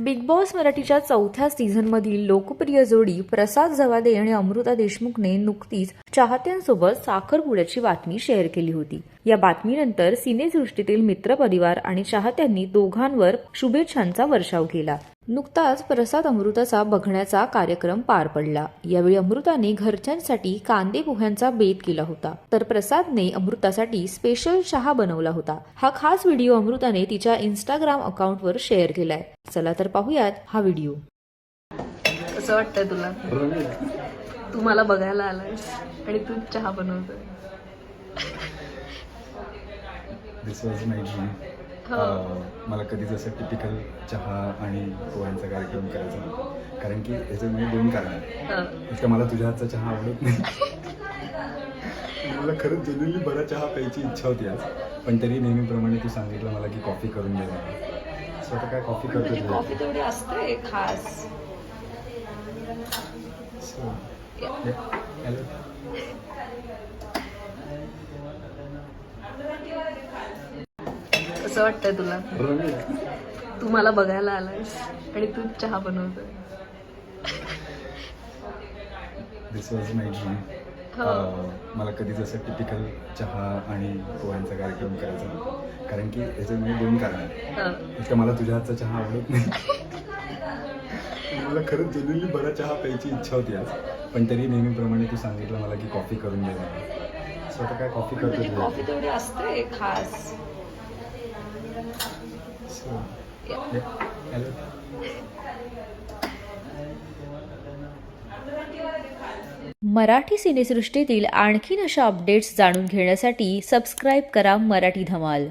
Big boss मराठीच्या चौथ्या सीझनमधील लोकप्रिय जोडी प्रसाद जवादे आणि अमृता देशमुखने नुकतीच चाहत्यांसोबत साखरपुड्याची बातमी शेअर केली होती. या बातमीनंतर सिनेसृष्टीतील मित्रपरिवार आणि चाहत्यांनी दोघांवर शुभेच्छांचा वर्षाव केला. नुकताच प्रसाद अमृताचा बघण्याचा कार्यक्रम पार पडला. यावेळी अमृताने घरच्यांसाठी कांदे पोह्यांचा बेत केला होता, तर प्रसादने अमृतासाठी स्पेशल चहा बनवला होता. हा खास व्हिडिओ अमृताने तिच्या इंस्टाग्राम अकाउंटवर शेअर केलाय. चला तर पाहूयात हा व्हिडिओ. कसं वाटतंय तुला? तू मला बघायला आलायस आणि तू चहा बनवतोय. दिस वॉज माय ड्रीम. मला कधीच असं टिपिकल चहा आणि पोह्यांचा कार्यक्रम करायचा नाही, कारण की याच्यामध्ये दोन कारण आहेत. एक तर मला तुझ्या हातचा चहा आवडत नाही. मला खरंच जेन्युइनली बरा चहा प्यायची इच्छा होती आज, पण तरी नेहमीप्रमाणे तू सांगितलं मला की कॉफी करून दे. स्वतः काय कॉफी करतो? कॉफी तेवढी असते खास. हॅलो. कसं वाटतंय तुला? तू मला बघायला आलायस आणि तू चहा बनवतोय. दिस वॉज माय ड्रीम. मला कधीच असं टिपिकल चहा आणि पोह्यांचा कार्यक्रम करायचा नाही, कारण की याच्यामध्ये दोन कारण आहेत. एक तर मला तुझ्या हातचा चहा आवडत नाही. मला खरंच जेन्युइनली बरा चहा प्यायची इच्छा होती आज, पण तरी नेहमीप्रमाणे तू सांगितलं मला की कॉफी करून दे. स्वतः काय कॉफी करतो? कॉफी तेवढी असते खास. हॅलो. मराठी सिनेसृष्टीतील आणखीन अशा अपडेट्स जाणून घेण्यासाठी सबस्क्राईब करा मराठी धमाल.